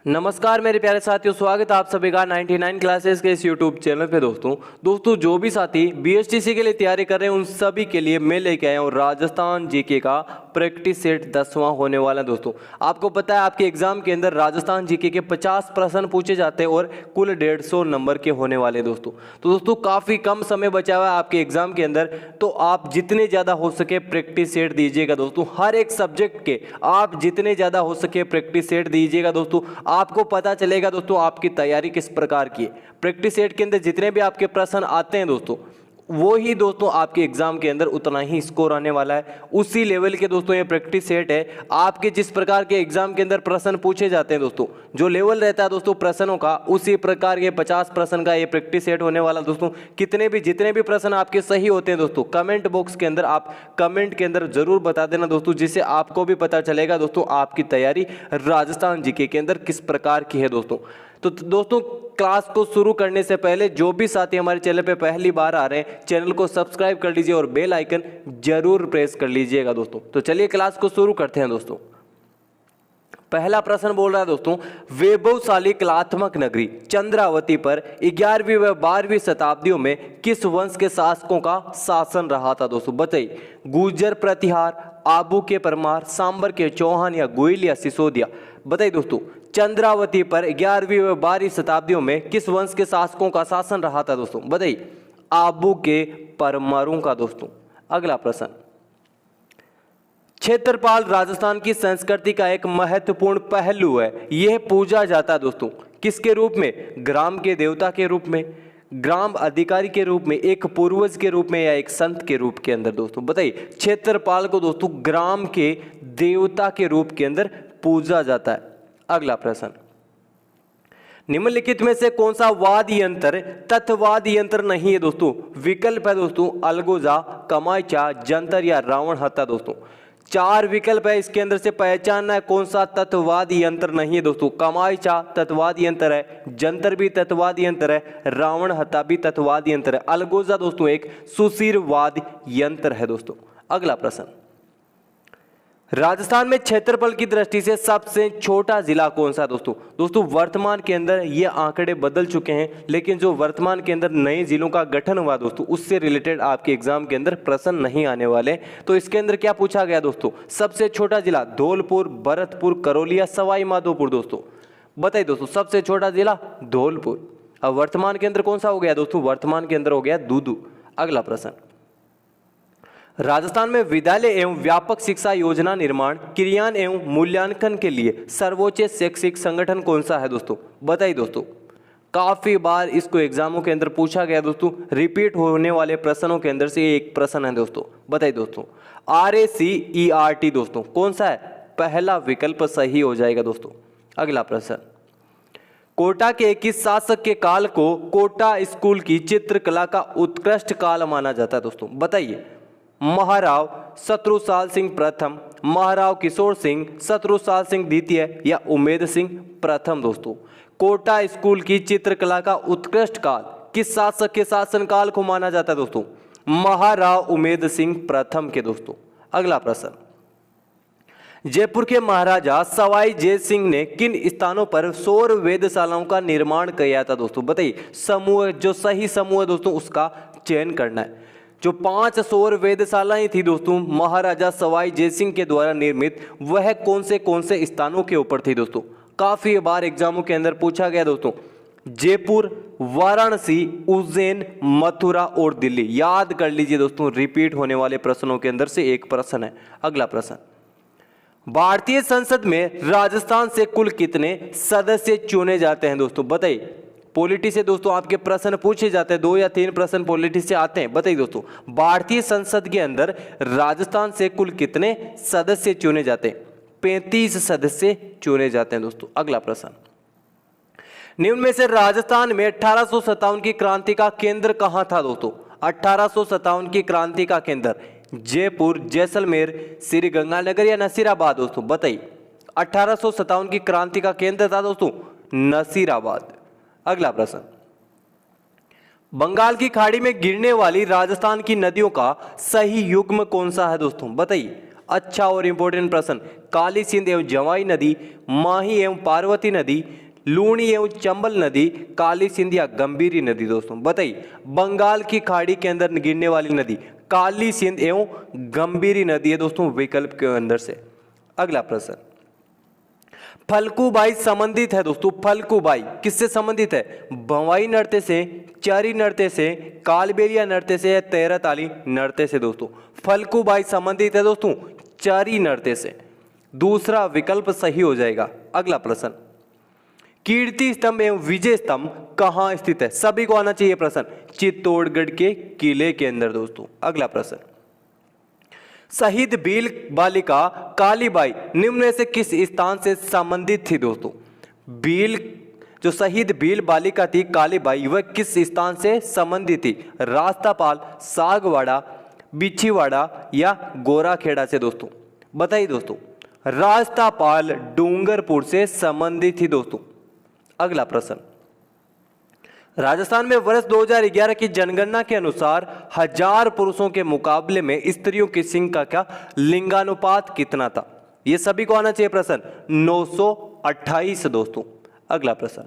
नमस्कार मेरे प्यारे साथियों, स्वागत है आप सभी का 99 क्लासेस के इस यूट्यूब चैनल पे। दोस्तों जो भी साथी बीएसटीसी के लिए तैयारी कर रहे हैं उन सभी के लिए मैं लेके आया हूँ राजस्थान जीके का प्रैक्टिस सेट 10वां होने वाला है। दोस्तों आपको पता है आपके एग्जाम के अंदर राजस्थान जीके के 50 प्रश्न पूछे जाते हैं और कुल 150 नंबर के होने वाले दोस्तों। तो दोस्तों काफ़ी कम समय बचा हुआ है आपके एग्जाम के अंदर, तो आप जितने ज़्यादा हो सके प्रैक्टिस सेट दीजिएगा दोस्तों। हर एक सब्जेक्ट के आप जितने ज़्यादा हो सके प्रैक्टिस सेट दीजिएगा दोस्तों। आपको पता चलेगा दोस्तों आपकी तैयारी किस प्रकार की है। प्रैक्टिस सेट के अंदर जितने भी आपके प्रश्न आते हैं दोस्तों, वो ही दोस्तों आपके एग्जाम के अंदर उतना ही स्कोर आने वाला है। उसी लेवल के दोस्तों ये प्रैक्टिस सेट है। आपके जिस प्रकार के एग्जाम के अंदर प्रश्न पूछे जाते हैं दोस्तों, जो लेवल रहता है दोस्तों प्रश्नों का, उसी प्रकार के 50 प्रश्न का ये प्रैक्टिस सेट होने वाला दोस्तों। जितने भी प्रश्न आपके सही होते हैं दोस्तों, कमेंट बॉक्स के अंदर आप कमेंट के अंदर जरूर बता देना दोस्तों, जिससे आपको भी पता चलेगा दोस्तों आपकी तैयारी राजस्थान जीके के अंदर किस प्रकार की है दोस्तों। तो दोस्तों क्लास को शुरू करने से पहले जो भी साथी हमारे चैनल पे पहली बार आ रहे हैं, चैनल को सब्सक्राइब कर लीजिए और बेल आइकन जरूर प्रेस कर लीजिएगा दोस्तों। तो चलिए क्लास को शुरू करते हैं दोस्तों। पहला प्रश्न बोल रहा है दोस्तों, वैभवशाली कलात्मक नगरी चंद्रावती पर 11वीं व 12वीं शताब्दियों में किस वंश के शासकों का शासन रहा था दोस्तों? बताइए। गुर्जर प्रतिहार, आबू के परमार, सांबर के चौहान या गोयल या सिसोदिया? बताइए दोस्तों, चंद्रावती पर 11वीं व 12वीं शताब्दियों में किस वंश के शासकों का शासन रहा था दोस्तों? बताइए। आबू के परमारों का दोस्तों। अगला प्रश्न, क्षेत्रपाल राजस्थान की संस्कृति का एक महत्वपूर्ण पहलू है। यह पूजा जाता है दोस्तों किसके रूप में? ग्राम के देवता के रूप में, ग्राम अधिकारी के रूप में, एक पूर्वज के रूप में या एक संत के रूप के अंदर दोस्तों? बताइए। क्षेत्रपाल को दोस्तों ग्राम के देवता के रूप के अंदर पूजा जाता है। अगला प्रश्न, निम्नलिखित में से कौन सा वाद यंत्र तथ्यवाद यंत्र नहीं है दोस्तों? विकल्प है दोस्तों अलगोजा, कमाईचा, जंतर या रावण हत्ता दोस्तों। 4 विकल्प है, इसके अंदर से पहचानना है कौन सा तत्ववाद यंत्र नहीं है दोस्तों। कमाईचा तत्ववाद यंत्र है, जंतर भी तत्ववाद यंत्र है, रावण हत्ता भी तत्ववाद यंत्र है, अलगोजा दोस्तों एक सुशीरवाद यंत्र है दोस्तों। अगला प्रश्न, राजस्थान में क्षेत्रफल की दृष्टि से सबसे छोटा जिला कौन सा दोस्तों? दोस्तों वर्तमान के अंदर ये आंकड़े बदल चुके हैं, लेकिन जो वर्तमान के अंदर नए जिलों का गठन हुआ दोस्तों, उससे रिलेटेड आपके एग्जाम के अंदर प्रश्न नहीं आने वाले। तो इसके अंदर क्या पूछा गया दोस्तों? सबसे छोटा जिला धौलपुर, भरतपुर, करौली या सवाई माधोपुर दोस्तों? बताइए दोस्तों, सबसे छोटा जिला धौलपुर। अब वर्तमान के अंदर कौन सा हो गया दोस्तों? वर्तमान के अंदर हो गया दूदू। अगला प्रश्न, राजस्थान में विद्यालय एवं व्यापक शिक्षा योजना निर्माण, क्रियान्वयन एवं मूल्यांकन के लिए सर्वोच्च शैक्षिक संगठन कौन सा है दोस्तों? बताइए दोस्तों, काफी बार इसको एग्जामों के अंदर पूछा गया दोस्तों, रिपीट होने वाले प्रश्नों के अंदर से एक प्रश्न है दोस्तों। बताइए दोस्तों, RACERT दोस्तों कौन सा है? पहला विकल्प सही हो जाएगा दोस्तों। अगला प्रश्न, कोटा के किस शासक के काल को कोटा स्कूल की चित्रकला का उत्कृष्ट काल माना जाता है दोस्तों? बताइए। महाराव शत्रुसाल सिंह प्रथम, महाराव किशोर सिंह, शत्रुसाल सिंह द्वितीय या उमेद सिंह प्रथम दोस्तों? कोटा स्कूल की चित्रकला का उत्कृष्ट काल किस शासक के शासनकाल को माना जाता है दोस्तों? महाराव उमेद सिंह प्रथम के दोस्तों। अगला प्रश्न, जयपुर के महाराजा सवाई जय सिंह ने किन स्थानों पर सौर वेधशालाओं का निर्माण किया था दोस्तों? बताइए। समूह, जो सही समूह है दोस्तों उसका चयन करना है। जो 5 सौर वेधशालाएं थी दोस्तों महाराजा सवाई जय सिंह के द्वारा निर्मित, वह कौन से स्थानों के ऊपर थी दोस्तों? काफी बार एग्जामों के अंदर पूछा गया दोस्तों। जयपुर, वाराणसी, उज्जैन, मथुरा और दिल्ली। याद कर लीजिए दोस्तों, रिपीट होने वाले प्रश्नों के अंदर से एक प्रश्न है। अगला प्रश्न, भारतीय संसद में राजस्थान से कुल कितने सदस्य चुने जाते हैं दोस्तों? बताइए। पॉलिटी से दोस्तों आपके प्रश्न पूछे जाते हैं, 2 या 3 प्रश्न पॉलिटी से आते हैं। बताइए दोस्तों, भारतीय संसद के अंदर राजस्थान से कुल कितने सदस्य चुने जाते हैं? 35 सदस्य चुने जाते हैं दोस्तों। अगला प्रश्न, निम्न में से राजस्थान में 1857 की क्रांति का केंद्र कहां था दोस्तों? 1857 की क्रांति का केंद्र जयपुर, जैसलमेर, श्री गंगानगर या नसीराबाद दोस्तों? बताइए। 1857 की क्रांति का केंद्र था दोस्तों नसीराबाद। अगला प्रश्न, बंगाल की खाड़ी में गिरने वाली राजस्थान की नदियों का सही युग्म कौन सा है दोस्तों? बताइए। अच्छा और इंपॉर्टेंट प्रश्न, काली सिंध एवं जवाई नदी, माही एवं पार्वती नदी, लूणी एवं चंबल नदी, काली सिंध या गंभीरी नदी दोस्तों, बताइए। बंगाल की खाड़ी के अंदर गिरने वाली नदी काली सिंध एवं गंभीरी नदी है दोस्तों, विकल्प के अंदर से। अगला प्रश्न, फल्गुबाई संबंधित है दोस्तों, फल्गुबाई किससे संबंधित है? भवाई नृत्य से, चारी नृत्य से, कालबेलिया नृत्य से या तेरहताली नृत्य से दोस्तों? फल्गुबाई संबंधित है दोस्तों चारी नृत्य से, दूसरा विकल्प सही हो जाएगा। अगला प्रश्न, कीर्ति स्तंभ एवं विजय स्तंभ कहां स्थित है? सभी को आना चाहिए प्रश्न, चित्तौड़गढ़ के किले के अंदर दोस्तों। अगला प्रश्न, शहीद भील बालिका कालीबाई निम्न में से किस स्थान से संबंधित थी दोस्तों? भील, जो शहीद भील बालिका थी कालीबाई, वह किस स्थान से संबंधित थी? रास्तापाल, सागवाड़ा, बिछीवाड़ा या गोराखेड़ा से दोस्तों? बताइए दोस्तों। रास्तापाल डूंगरपुर से संबंधित थी दोस्तों। अगला प्रश्न, राजस्थान में वर्ष 2011 की जनगणना के अनुसार 1000 पुरुषों के मुकाबले में स्त्रियों की संख्या का लिंगानुपात कितना था? ये सभी को आना चाहिए प्रश्न, 928 दोस्तों। अगला प्रश्न,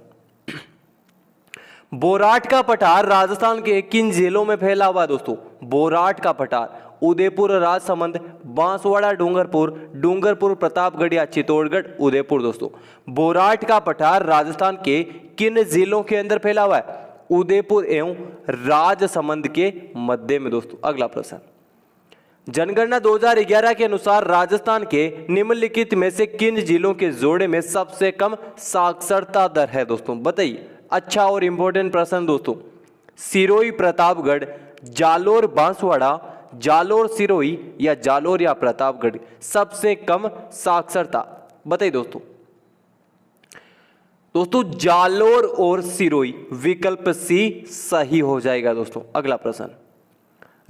बोराट का पठार राजस्थान के किन जिलों में फैला हुआ दोस्तों? बोराट का पठार उदयपुर, राजसमंद, बांसवाड़ा, डूंगरपुर, डूंगरपुर, प्रतापगढ़ या चित्तौड़गढ़, उदयपुर दोस्तों? बोराट का पठार राजस्थान के किन जिलों के अंदर फैला हुआ है? उदयपुर एवं राजसमंद के मध्य में दोस्तों। अगला प्रश्न, जनगणना 2011 के अनुसार राजस्थान के निम्नलिखित में से किन जिलों के जोड़े में सबसे कम साक्षरता दर है दोस्तों? बताइए। अच्छा और इंपॉर्टेंट प्रश्न दोस्तों, सिरोही, प्रतापगढ़, जालोर, बांसवाड़ा, जालोर, सिरोही या जालोर या प्रतापगढ़ सबसे कम साक्षरता? बताइए दोस्तों। दोस्तों जालोर और सिरोही, विकल्प सी सही हो जाएगा दोस्तों। अगला प्रश्न,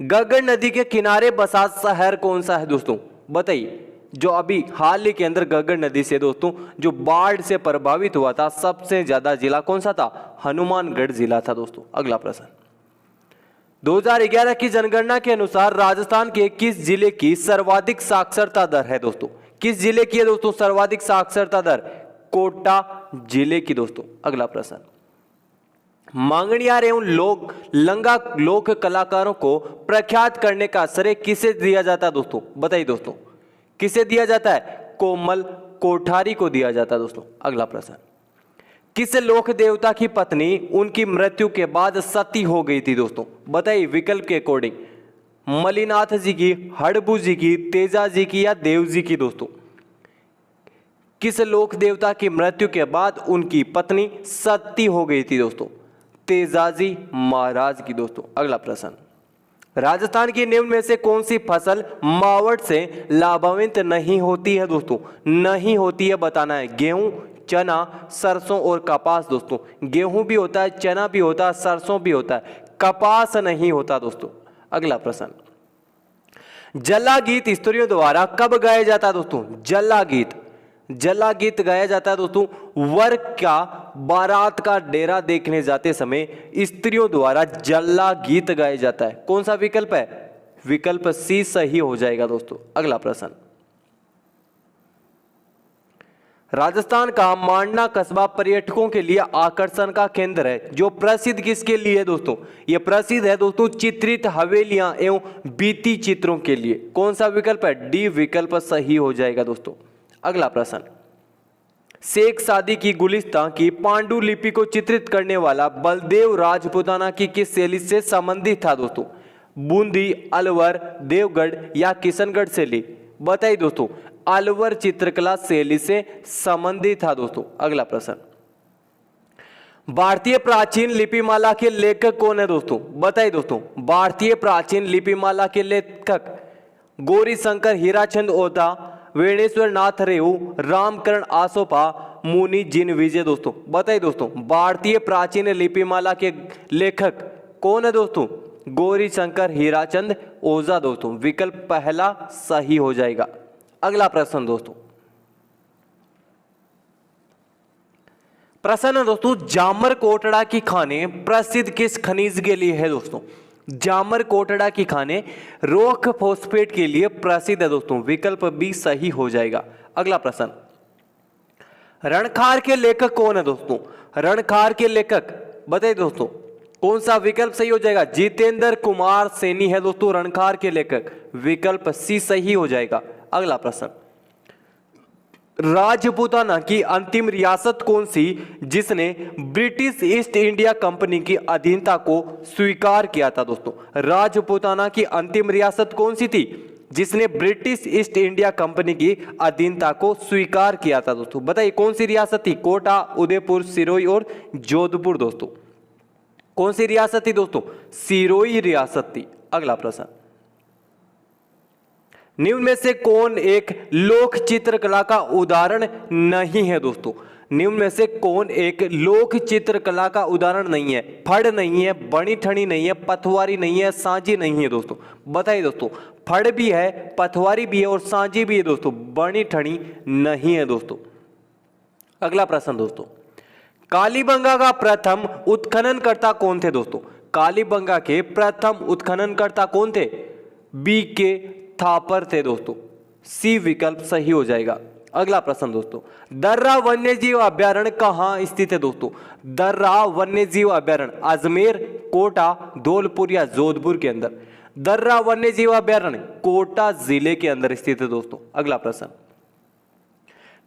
गग्गर नदी के किनारे बसा शहर कौन सा है दोस्तों? बताइए। जो अभी हाल ही के अंदर गग्गर नदी से दोस्तों जो बाढ़ से प्रभावित हुआ था, सबसे ज्यादा जिला कौन सा था? हनुमानगढ़ जिला था दोस्तों। अगला प्रश्न, 2011 की जनगणना के अनुसार राजस्थान के किस जिले की सर्वाधिक साक्षरता दर है दोस्तों? किस जिले की है दोस्तों सर्वाधिक साक्षरता दर? कोटा जिले की दोस्तों। अगला प्रश्न, मांगणियार एवं लंगा लोक कलाकारों को प्रख्यात करने का श्रेय किसे दिया जाता है दोस्तों? बताइए दोस्तों, किसे दिया जाता है? कोमल कोठारी को दिया जाता है दोस्तों। अगला प्रश्न, किस लोक देवता की पत्नी उनकी मृत्यु के बाद सती हो गई थी दोस्तों? बताइए विकल्प के अकॉर्डिंग। मलिनाथ जी की, हड़बू जी की, तेजा जी की या देव जी की दोस्तों? किस लोक देवता की मृत्यु के बाद उनकी पत्नी सती हो गई थी दोस्तों? तेजाजी महाराज की दोस्तों। अगला प्रश्न, राजस्थान की निम्न में से कौन सी फसल मावट से लाभान्वित नहीं होती है दोस्तों? नहीं होती है बताना है। गेहूं, चना, सरसों और कपास दोस्तों। गेहूं भी होता है, चना भी होता है, सरसों भी होता है, कपास नहीं होता दोस्तों। अगला प्रश्न, जला गीत स्त्रियों द्वारा कब गाया जाता है दोस्तों? जला गीत गाया जाता है दोस्तों वर का बारात का डेरा देखने जाते समय स्त्रियों द्वारा जला गीत गाया जाता है। कौन सा विकल्प है? विकल्प सी सही हो जाएगा दोस्तों। अगला प्रश्न, राजस्थान का मांडना कस्बा पर्यटकों के लिए आकर्षण का केंद्र है, जो प्रसिद्ध किसके लिए है दोस्तों? यह प्रसिद्ध है दोस्तों चित्रित हवेलियां एवं बीती चित्रों के लिए। कौन सा विकल्प है? डी विकल्प सही हो जाएगा दोस्तों। अगला प्रश्न, शेख सादी की गुलिस्तां की पांडुलिपि को चित्रित करने वाला बलदेव राजपुताना की किस शैली से संबंधित था दोस्तों? बूंदी, अलवर, देवगढ़ या किशनगढ़ शैली? बताइए दोस्तों। अलवर चित्रकला शैली से संबंधित था दोस्तों। अगला प्रश्न, भारतीय प्राचीन लिपिमाला के लेखक कौन है दोस्तों? बताइए दोस्तों। भारतीय प्राचीन लिपिमाला के लेखक गौरी शंकर हीराचंद ओझा, वेणेश्वर नाथ रेऊ, रामकरण आसोपा, मुनि जिन विजय दोस्तों। बताइए दोस्तों। भारतीय प्राचीन लिपिमाला के लेखक कौन है दोस्तों? गौरी शंकर हीराचंद ओझा दोस्तों। विकल्प पहला सही हो जाएगा। अगला प्रश्न दोस्तों, प्रश्न दोस्तों, जामर कोटड़ा की खानें प्रसिद्ध किस खनिज के लिए है दोस्तों? जामर कोटड़ा की खाने रोक फॉस्फेट के लिए प्रसिद्ध है दोस्तों, विकल्प बी सही हो जाएगा। अगला प्रश्न, रणखार के लेखक कौन है दोस्तों? रणखार के लेखक बताइए दोस्तों, कौन सा विकल्प सही हो जाएगा? जितेंद्र कुमार सैनी है दोस्तों रणखार के लेखक, विकल्प सी सही हो जाएगा। अगला प्रश्न, राजपूताना की अंतिम रियासत कौन सी जिसने ब्रिटिश ईस्ट इंडिया कंपनी की अधीनता को स्वीकार किया था दोस्तों? राजपूताना की अंतिम रियासत कौन सी थी जिसने ब्रिटिश ईस्ट इंडिया कंपनी की अधीनता को स्वीकार किया था दोस्तों? बताइए कौन सी रियासत थी? कोटा, उदयपुर, सिरोही और जोधपुर दोस्तों। कौन सी रियासत थी दोस्तों? सिरोही रियासत थी। अगला प्रश्न, निम्न में से कौन एक लोक चित्रकला का उदाहरण नहीं है दोस्तों? निम्न में से कौन एक लोक चित्रकला का उदाहरण नहीं है? फड़ नहीं है, बनी ठनी नहीं है, पथवारी नहीं है, सांझी नहीं है दोस्तों। बताइए दोस्तों, फड़ भी है, पथवारी भी है और सांझी भी है दोस्तों, बनी ठनी नहीं है दोस्तों। अगला प्रश्न दोस्तों, कालीबंगा का प्रथम उत्खननकर्ता कौन थे दोस्तों? कालीबंगा के प्रथम उत्खननकर्ता कौन थे? बी के थापर थे दोस्तों, सी विकल्प सही हो जाएगा। अगला प्रश्न दोस्तों, दर्रा वन्यजीव अभ्यारण्य कहां स्थित है दोस्तों? दर्रा वन्यजीव अभ्यारण्य अजमेर, कोटा, धौलपुर या जोधपुर के अंदर? दर्रा वन्यजीव अभ्यारण्य कोटा जिले के अंदर स्थित है दोस्तों। अगला प्रश्न,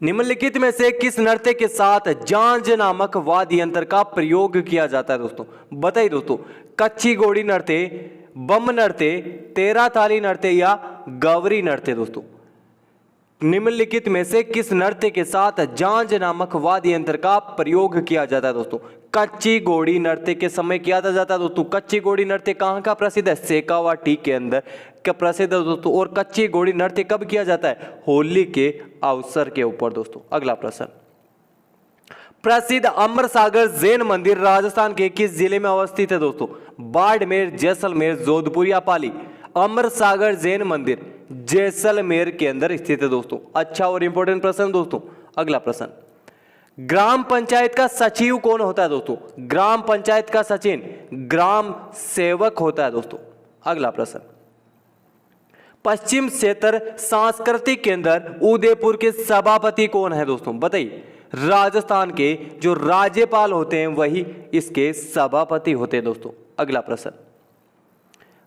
निम्नलिखित में से किस नृत्य के साथ जांज नामक वाद्य यंत्र का प्रयोग किया जाता है दोस्तों? बताइए दोस्तों, कच्ची घोड़ी नृत्य, बम नृत्य, तेरा ताली नृत्य या गवरी नृत्य दोस्तों? निम्नलिखित में से किस नृत्य के साथ जांज नामक वाद्य यंत्र का प्रयोग किया जाता है दोस्तों? कच्ची घोड़ी नृत्य के समय किया जाता है दोस्तों। कच्ची घोड़ी नृत्य कहाँ का प्रसिद्ध है? शेखावाटी के अंदर का प्रसिद्ध है दोस्तों। और कच्ची घोड़ी नृत्य कब किया जाता है? होली के अवसर के ऊपर दोस्तों। अगला प्रश्न, प्रसिद्ध अमरसागर जैन मंदिर राजस्थान के किस जिले में अवस्थित है दोस्तों? बाड़मेर, जैसलमेर, जोधपुर या पाली? अमरसागर जैन मंदिर जैसलमेर के अंदर स्थित है दोस्तों। अच्छा और इंपॉर्टेंट प्रश्न दोस्तों। अगला प्रश्न, ग्राम पंचायत का सचिव कौन होता है दोस्तों? ग्राम पंचायत का सचिव ग्राम सेवक होता है दोस्तों। अगला प्रश्न, पश्चिम क्षेत्र सांस्कृतिक केंद्र उदयपुर के सभापति कौन है दोस्तों? बताइए। राजस्थान के जो राज्यपाल होते हैं वही इसके सभापति होते हैं दोस्तों। अगला प्रश्न,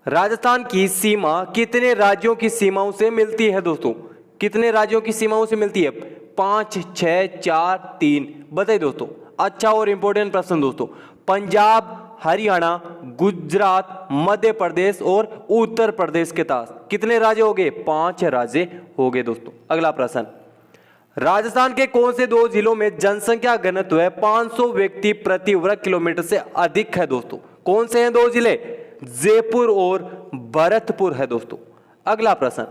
राजस्थान की सीमा कितने राज्यों की सीमाओं से मिलती है दोस्तों? कितने राज्यों की सीमाओं से मिलती है? 5, 6, 4, 3? बताइए दोस्तों। अच्छा और इंपॉर्टेंट प्रश्न दोस्तों, पंजाब, हरियाणा, गुजरात, मध्य प्रदेश और उत्तर प्रदेश के तहत कितने राज्य हो गए? 5 राज्य हो गए दोस्तों। अगला प्रश्न, राजस्थान के कौन से 2 जिलों में जनसंख्या घनत्व है 500 व्यक्ति प्रति वर्ग किलोमीटर से अधिक है दोस्तों? कौन से हैं 2 जिले? जयपुर और भरतपुर है दोस्तों। अगला प्रश्न,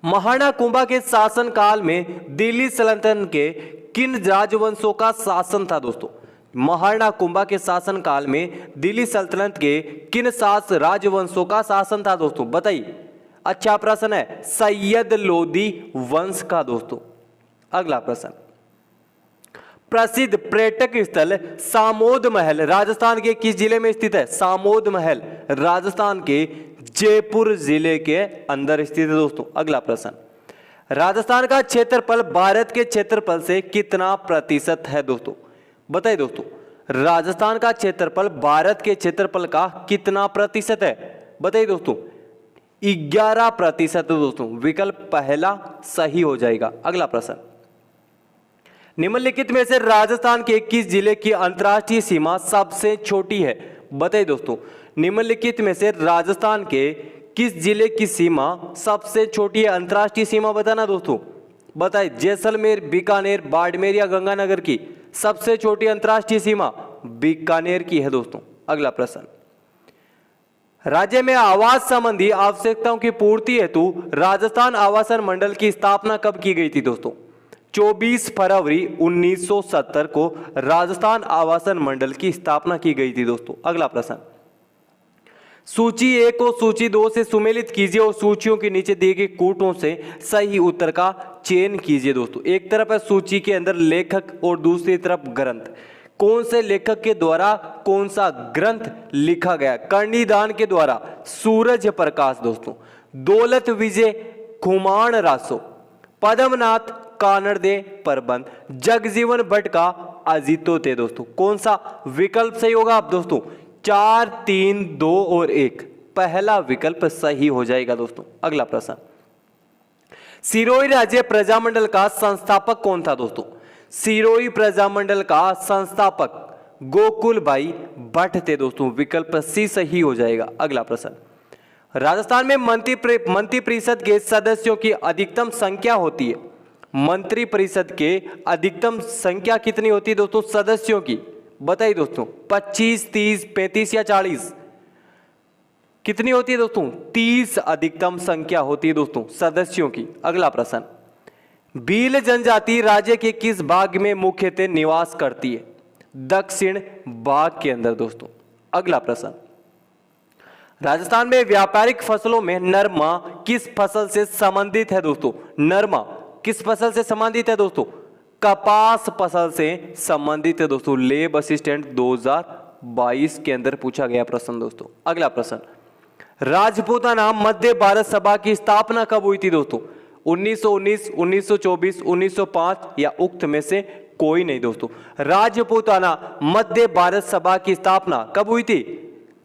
महाराणा कुंभा के शासन काल में दिल्ली सल्तनत के किन राजवंशों का शासन था दोस्तों? महाराणा कुंभा के शासन काल में दिल्ली सल्तनत के किन राजवंशों का शासन था दोस्तों? बताइए। अच्छा प्रश्न है, सैयद लोदी वंश का दोस्तों। अगला प्रश्न, प्रसिद्ध पर्यटक स्थल सामोद महल राजस्थान के किस जिले में स्थित है? सामोद महल राजस्थान के जयपुर जिले के अंदर स्थित है दोस्तों। अगला प्रश्न, राजस्थान का क्षेत्रफल भारत के क्षेत्रफल से कितना प्रतिशत है दोस्तों? बताइए दोस्तों, राजस्थान का क्षेत्रफल भारत के क्षेत्रफल का कितना प्रतिशत है? बताइए दोस्तों। 11% दोस्तों, विकल्प पहला सही हो जाएगा। अगला प्रश्न, निम्नलिखित में से राजस्थान के किस जिले की अंतर्राष्ट्रीय सीमा सबसे छोटी है? बताइए दोस्तों, निम्नलिखित में से राजस्थान के किस जिले की सीमा सबसे छोटी है? अंतर्राष्ट्रीय सीमा बताना दोस्तों। बताइए। जैसलमेर, बीकानेर, बाड़मेर या गंगानगर की सबसे छोटी अंतर्राष्ट्रीय सीमा बीकानेर की है दोस्तों। अगला प्रश्न, राज्य में आवास संबंधी आवश्यकताओं की पूर्ति हेतु राजस्थान आवासन मंडल की स्थापना कब की गई थी दोस्तों? 24 फरवरी 1970 को राजस्थान आवासन मंडल की स्थापना की गई थी दोस्तों। अगला प्रश्न, सूची 1 को सूची 2 से सुमेलित कीजिए और सूचियों के नीचे दिए गए कूटों से सही उत्तर का चयन कीजिए दोस्तों। एक तरफ है सूची के अंदर लेखक और दूसरी तरफ ग्रंथ। कौन से लेखक के द्वारा कौन सा ग्रंथ लिखा गया? कर्णिदान के द्वारा सूरज प्रकाश दोस्तों, दौलत विजय खुमान रासो, पद्मनाथ कानड़दे प्रबंध, जगजीवन भट्ट का अजीतो थे दोस्तों। कौन सा विकल्प सही होगा आप दोस्तों? 4, 3, 2 और 1, पहला विकल्प सही हो जाएगा दोस्तों। अगला प्रश्न, सिरोही राज्य प्रजामंडल का संस्थापक कौन था दोस्तों? सिरोही प्रजामंडल का संस्थापक गोकुल भाई भट्ट थे दोस्तों। विकल्प सी सही हो जाएगा। अगला प्रश्न, राजस्थान में मंत्री परिषद के सदस्यों की अधिकतम संख्या होती है। मंत्री परिषद के अधिकतम संख्या कितनी होती है दोस्तों सदस्यों की? बताइए दोस्तों, 25, 30, 35 या 40? कितनी होती है दोस्तों? 30 अधिकतम संख्या होती है दोस्तों सदस्यों की। अगला प्रश्न, भील जनजाति राज्य के किस भाग में मुख्यतः निवास करती है? दक्षिण भाग के अंदर दोस्तों। अगला प्रश्न, राजस्थान में व्यापारिक फसलों में नरमा किस फसल से संबंधित है दोस्तों? नरमा किस फसल से संबंधित है दोस्तों? कपास फसल से संबंधित है दोस्तों। लेब असिस्टेंट 2022 के अंदर पूछा गया प्रश्न दोस्तों। अगला प्रश्न, राजपूताना मध्य भारत सभा की स्थापना कब हुई थी दोस्तों? 1919, 1924, 1905 या उक्त में से कोई नहीं दोस्तों। राजपूताना मध्य भारत सभा की स्थापना कब हुई थी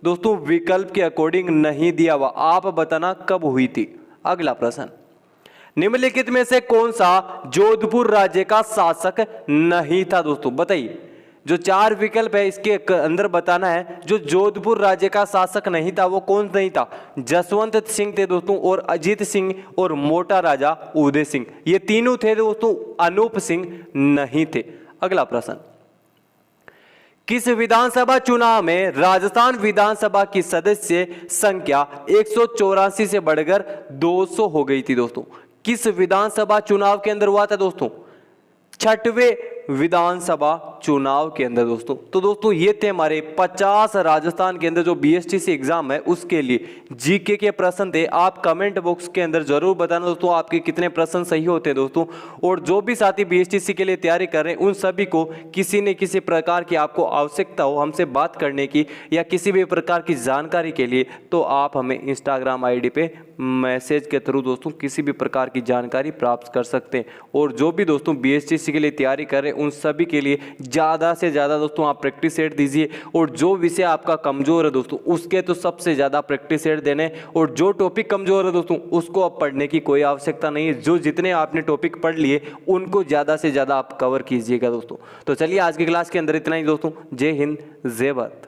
दोस्तों? विकल्प के अकॉर्डिंग नहीं दिया हुआ, आप बताना कब हुई थी। अगला प्रश्न, निम्नलिखित में से कौन सा जोधपुर राज्य का शासक नहीं था दोस्तों? बताइए, जो 4 विकल्प है इसके अंदर बताना है जो जोधपुर राज्य का शासक नहीं था वो कौन नहीं था? जसवंत सिंह थे दोस्तों, और अजीत सिंह और मोटा राजा उदय सिंह, ये तीनों थे दोस्तों। अनूप सिंह नहीं थे। अगला प्रश्न, किस विधानसभा चुनाव में राजस्थान विधानसभा की सदस्य संख्या 184 से बढ़कर 200 हो गई थी दोस्तों? किस विधानसभा चुनाव के अंदर हुआ था दोस्तों? 6वें विधानसभा चुनाव के अंदर दोस्तों। तो दोस्तों ये थे हमारे 50 राजस्थान के अंदर जो बीएसटीसी एग्जाम है उसके लिए जीके के प्रश्न थे। आप कमेंट बॉक्स के अंदर जरूर बताना दोस्तों आपके कितने प्रश्न सही होते हैं दोस्तों। और जो भी साथी बीएसटीसी के लिए तैयारी कर रहे हैं उन सभी को किसी न किसी प्रकार की आपको आवश्यकता हो हमसे बात करने की या किसी भी प्रकार की जानकारी के लिए, तो आप हमें इंस्टाग्राम आईडी पे मैसेज के थ्रू दोस्तों किसी भी प्रकार की जानकारी प्राप्त कर सकते हैं। और जो भी दोस्तों बीएसटीसी के लिए तैयारी कर रहे हैं उन सभी के लिए ज़्यादा से ज़्यादा दोस्तों आप प्रैक्टिस सेट दीजिए। और जो विषय आपका कमज़ोर है दोस्तों उसके तो सबसे ज़्यादा प्रैक्टिस सेट देने, और जो टॉपिक कमज़ोर है दोस्तों उसको अब पढ़ने की कोई आवश्यकता नहीं है। जो जितने आपने टॉपिक पढ़ लिए उनको ज़्यादा से ज़्यादा आप कवर कीजिएगा दोस्तों। तो चलिए आज की क्लास के अंदर इतना ही दोस्तों। जय हिंद, जय भारत।